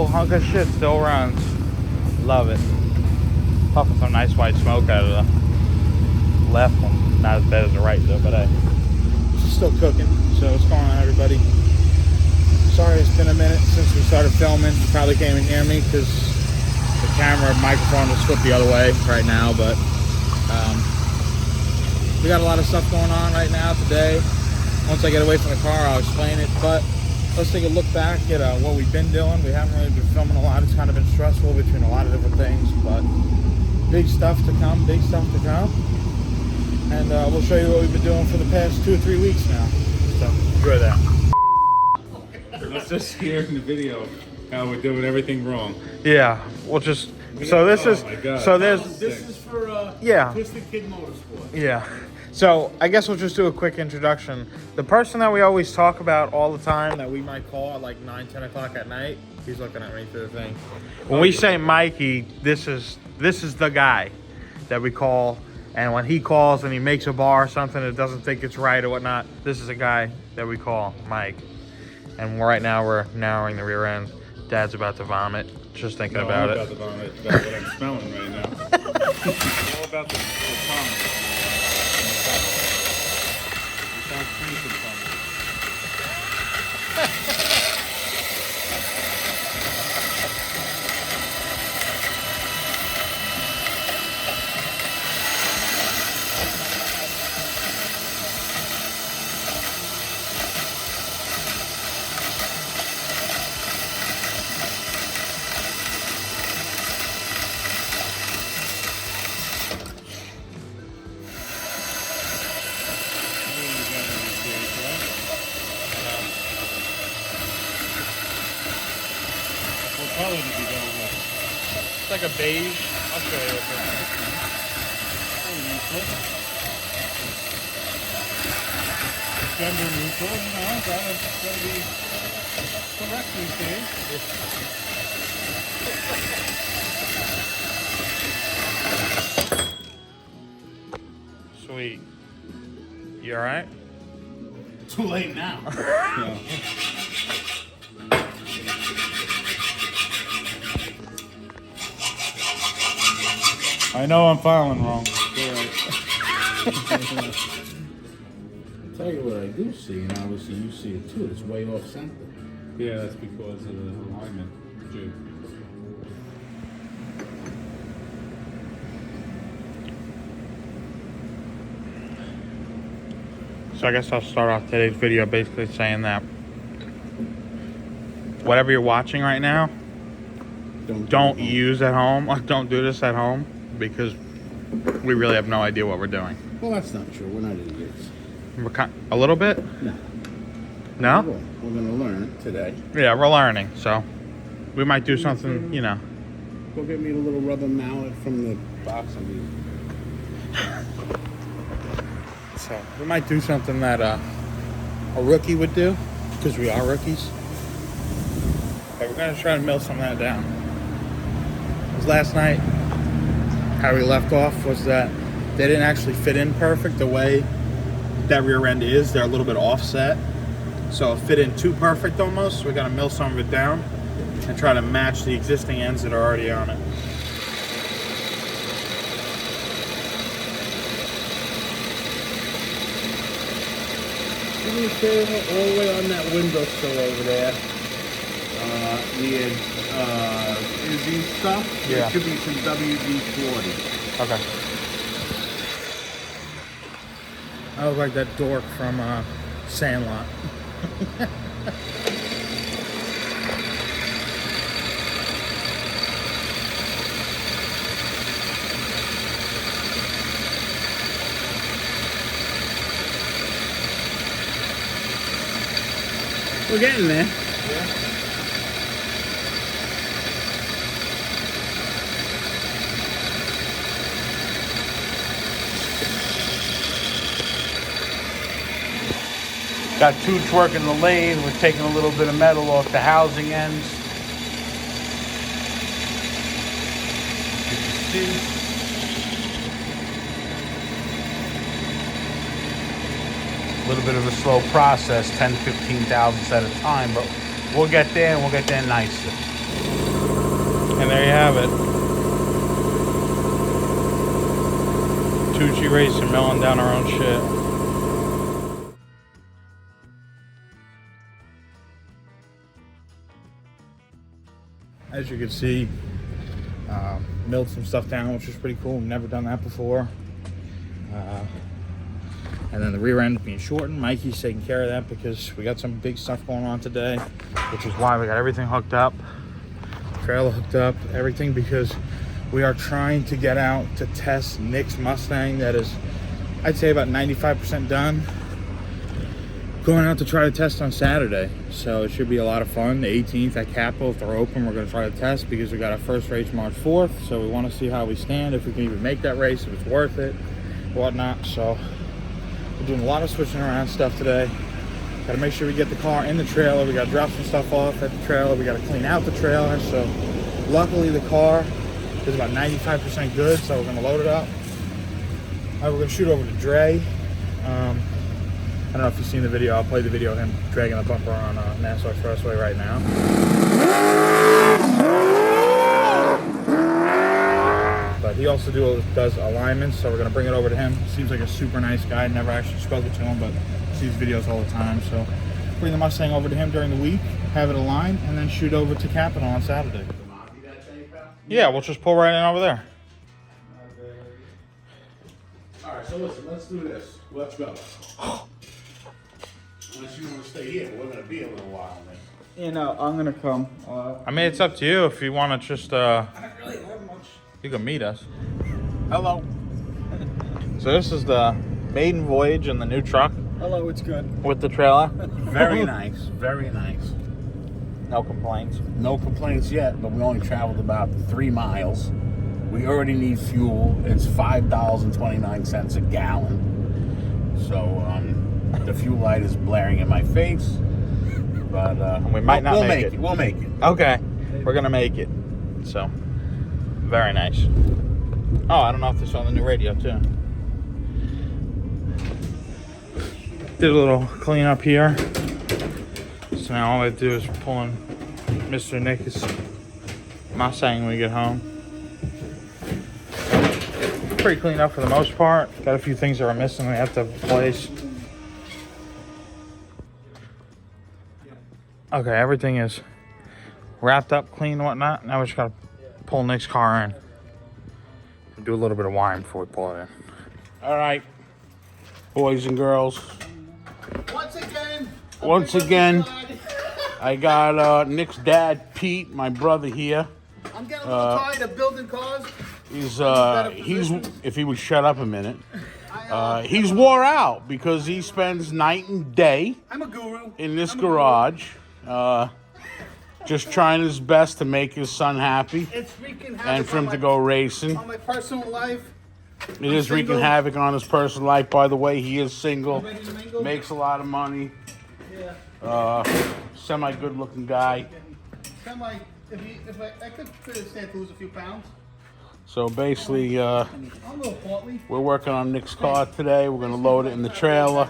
hunk of shit still runs. Love it. Puffing some nice white smoke out of the left one. Not as bad as the right though, but it's still cooking. So what's going on, everybody? Sorry it's been a minute since we started filming. You probably can't even hear me because the camera microphone is flipped the other way right now, but we got a lot of stuff going on right now today. Once I get away from the car, I'll explain it, but let's take a look back at what we've been doing. We haven't really been filming a lot. It's kind of been stressful between a lot of different things, but big stuff to come, and we'll show you what we've been doing for the past 2 or 3 weeks now. So enjoy that. Let's just hear in the video how we're doing everything wrong. Yeah, we'll just. So this is. My God. So there's. This is for Yeah. Twisted Kid Motorsport. Yeah. So I guess we'll just do a quick introduction. The person that we always talk about all the time that we might call at like 9, 10 o'clock at night. He's looking at me through the thing. When we say Mikey, this is the guy that we call. And when he calls and he makes a bar or something that doesn't think it's right or whatnot, this is a guy that we call Mike. And right now we're narrowing the rear end. Dad's about to vomit. Just thinking about I'm it. about to vomit about what I'm smelling right now. It's all about the tongue. It sounds crazy tongue. Color to be going with. It's like a beige. I'll show you. Gender neutral, you know, gotta be correct these days. Sweet. You all right? Too late now. Yeah. I know I'm filing wrong. I'll tell you what I do see, and obviously you see it too. It's way off center. Yeah, that's because of the alignment jig. So I guess I'll start off today's video basically saying that whatever you're watching right now, don't use at home. Don't do this at home because we really have no idea what we're doing. Well, that's not true. We're not idiots. A little bit? No. No? We're going to learn today. Yeah, we're learning. So we might do something, you know. Go get me the little rubber mallet from the box I'm using. So we might do something that a rookie would do because we are rookies. Okay, we're going to try to mill some of that down. Because last night, how we left off was that they didn't actually fit in perfect the way that rear end is. They're a little bit offset. So it fit in too perfect almost. So we're going to mill some of it down and try to match the existing ends that are already on it. Do me a favor, all the way on that windowsill over there. Izzy stuff. Yeah. There should be some WD-40. Okay. I look like that dork from Sandlot. We're getting there. Yeah. Got Toots working the lathe. We're taking a little bit of metal off the housing ends. You can see. A little bit of a slow process, 10, 15 thousandths at a time, but we'll get there and we'll get there nicely. And there you have it. Tucci Racing, milling down our own shit. As you can see, milled some stuff down, which was pretty cool. We've never done that before. And then the rear end being shortened. Mikey's taking care of that because we got some big stuff going on today, which is why we got everything hooked up, trailer hooked up, everything, because we are trying to get out to test Nick's Mustang that is, I'd say, about 95% done. Going out to try to test on Saturday, so it should be a lot of fun. The 18th at Capo, if they're open, we're going to try to test because we got our first race March 4th, so we want to see how we stand, if we can even make that race, if it's worth it, whatnot. So we're doing a lot of switching around stuff today. Got to make sure we get the car in the trailer. We got to drop some stuff off at the trailer. We got to clean out the trailer. So luckily the car is about 95% good, so we're going to load it up. All right, we're going to shoot over to Dre. I don't know if you've seen the video. I'll play the video of him dragging the bumper on Nassau Expressway right now. But he also does alignments, so we're going to bring it over to him. Seems like a super nice guy. Never actually spoken to him, but sees videos all the time. So bring the Mustang over to him during the week, have it aligned, and then shoot over to Capitol on Saturday. Yeah, we'll just pull right in over there. All right, so listen, let's do this. Let's go. Unless you want to stay here, we're going to be a little while, man. You know, I'm going to come. I mean, it's up to you if you want to just, I don't really have much. you can meet us. Hello. So this is the maiden voyage in the new truck Hello, it's good. with the trailer. Very nice, very nice. No complaints. No complaints yet, but we only traveled about 3 miles. We already need fuel. It's $5.29 a gallon. So the fuel light is blaring in my face. But We might not we'll make it. We'll make it. Okay, we're gonna make it. So, very nice. Oh, I don't know if this is on the new radio too. Did a little cleanup here. So now all I do is pull in Mr. Nick's Mustang when we get home. Pretty cleaned up for the most part. Got a few things that are missing we have to replace. Okay, everything is wrapped up, clean, and whatnot. Now we just gotta pull Nick's car in. Do a little bit of wiring before we pull it in. All right, boys and girls. Once again, I got Nick's dad, Pete, my brother here. I'm getting a little tired of building cars. He's if he would shut up a minute. He's wore out because he spends night and day I'm a guru. in this garage, just trying his best to make his son happy It's wreaking havoc and for him on to go racing. my personal life. It is wreaking single. havoc on his personal life. By the way, he is single, Ready to mingle? makes a lot of money, Yeah. semi good looking guy. Kind of like, if I could stand to lose a few pounds. So basically, I'm a little portly. we're working on Nick's car today. We're going to load it in the trailer.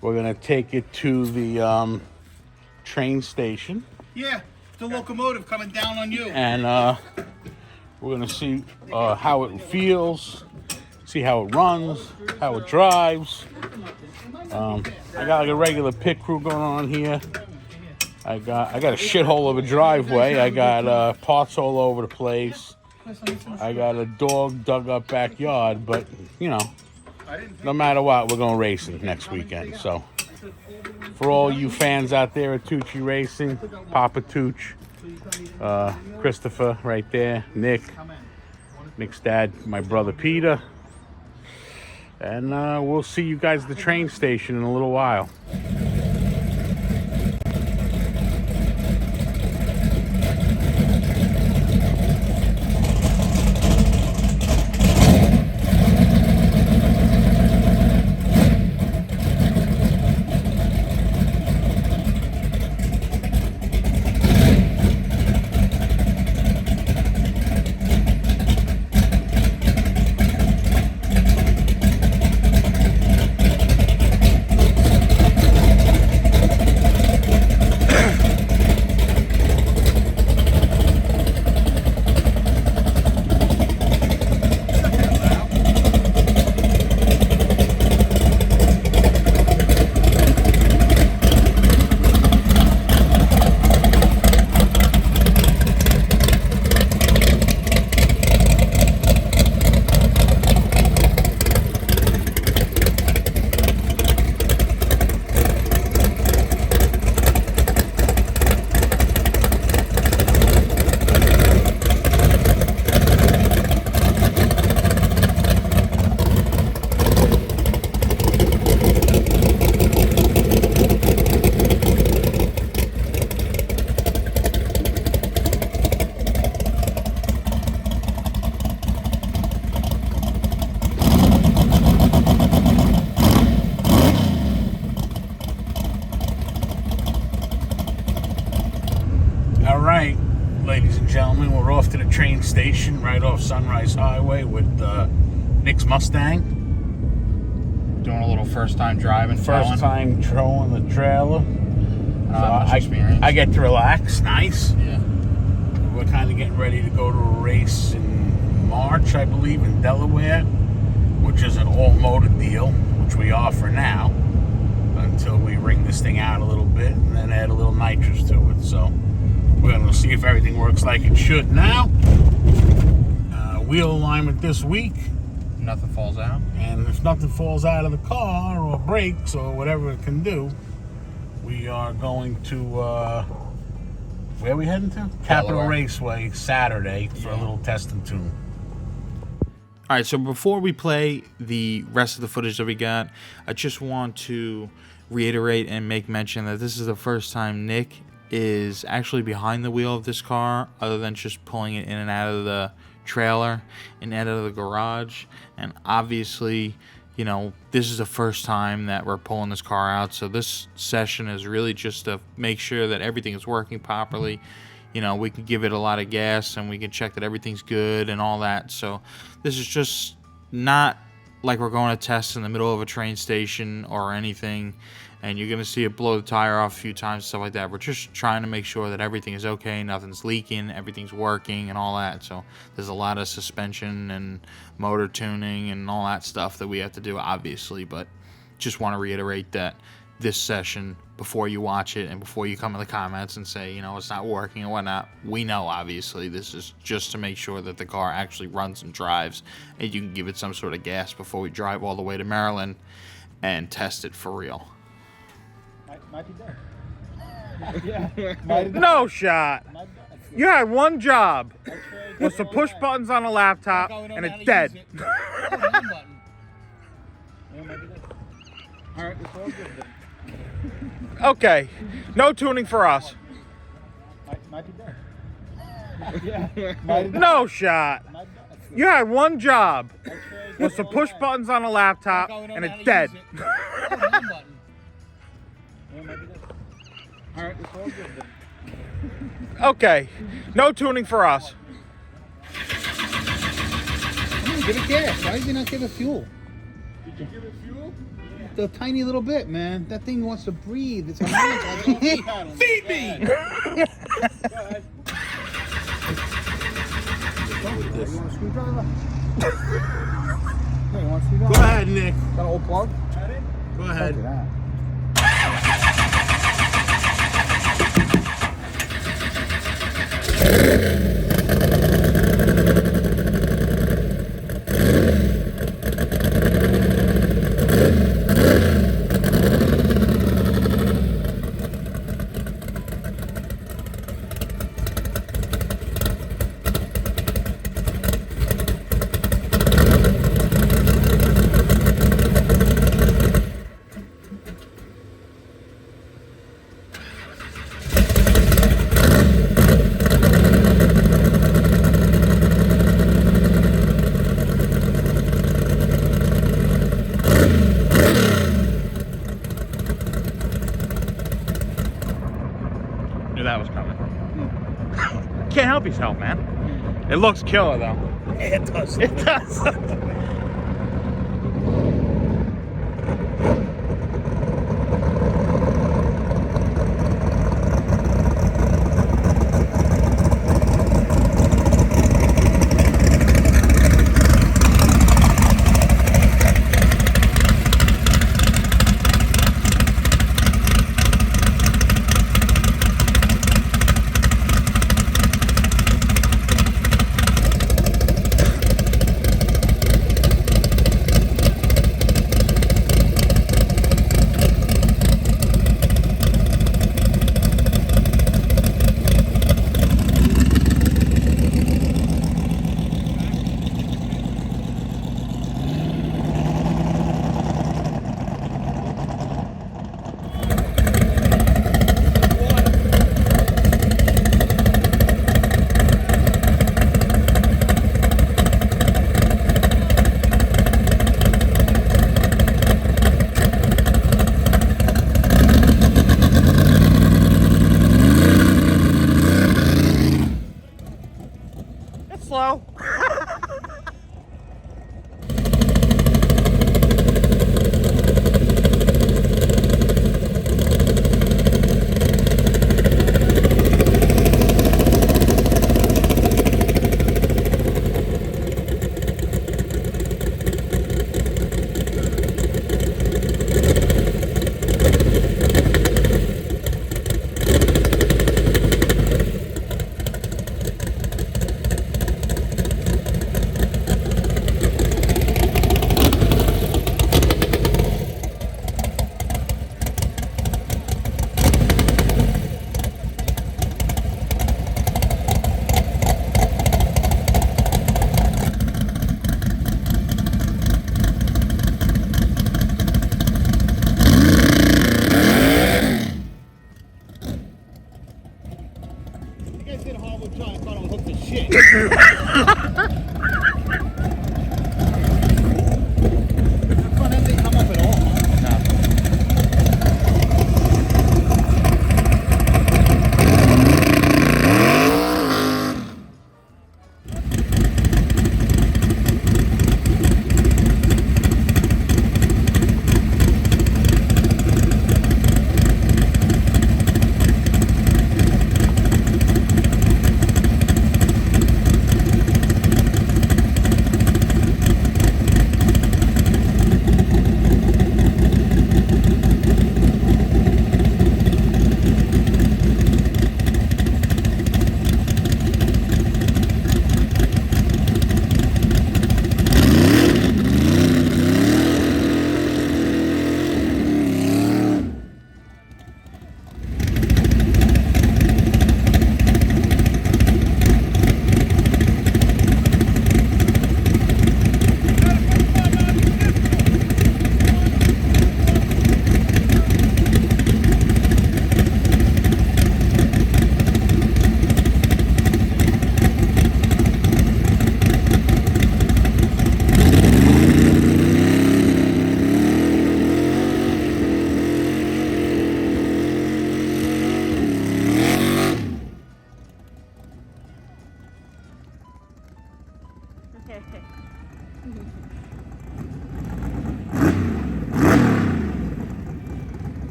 We're going to take it to the train station. Yeah, the locomotive coming down on you. And we're going to see how it feels, see how it runs, how it drives. I got like a regular pit crew going on here. I got a shithole of a driveway. I got parts all over the place. I got a dog dug up backyard, but you know, no matter what, we're going racing next weekend. So for all you fans out there at Tucci Racing, Papa Tooch, Christopher right there, Nick's dad, my brother Peter, and we'll see you guys at the train station in a little while. station right off Sunrise Highway with Nick's Mustang. Doing a little first time driving. First time towing the trailer. Much experience. I get to relax. Nice. Yeah. We're kind of getting ready to go to a race in March, I believe, in Delaware, which is an all-motor deal, which we are for now, until we wring this thing out a little bit and then add a little nitrous to it. So we're going to see if everything works like it should now. Wheel alignment this week. Nothing falls out. And if nothing falls out of the car or breaks or whatever it can do, we are going to, where are we heading to? Capitol Raceway Saturday for a little test and tune. All right, so before we play the rest of the footage that we got, I just want to reiterate and make mention that this is the first time Nick is actually behind the wheel of this car, other than just pulling it in and out of the trailer and out of the garage. And obviously, you know, this is the first time that we're pulling this car out, so this session is really just to make sure that everything is working properly. You know, we can give it a lot of gas and we can check that everything's good and all that. So this is just not like we're going to test in the middle of a train station or anything, and you're going to see it blow the tire off a few times, stuff like that. We're just trying to make sure that everything is okay, nothing's leaking, everything's working and all that. So there's a lot of suspension and motor tuning and all that stuff that we have to do, obviously, but just want to reiterate that this session, before you watch it and before you come in the comments and say, you know, it's not working and whatnot, we know, obviously, this is just to make sure that the car actually runs and drives, and you can give it some sort of gas before we drive all the way to Maryland and test it for real. Might be dead. No shot. You had one job, was to push buttons on a laptop, and it's dead. Alright, it's all good then. Okay, no tuning for us. Might be dead. No shot. You had one job, was to push buttons on a laptop, and it's dead. Alright, it's all good then. Okay, no tuning for us. Give it gas. Why did you not give it fuel? Did you give it fuel? A tiny little bit, man. That thing wants to breathe. It's a monster. Feed me! You want a screwdriver? Hey, you want a screwdriver? Go ahead, Nick. Got an old plug? Go ahead. Look at that. Knew that was coming. Can't help yourself, man. It looks killer, though. It does. It does.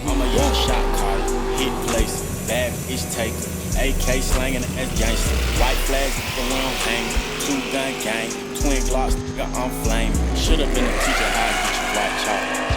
I'm a young shot caller, hit place, bad bitch taker, AK slanging as gangster, white flags the one hanging, 2-gun gang, twin glocks, I'm flaming. Should've been a teacher, how to get you white chalk.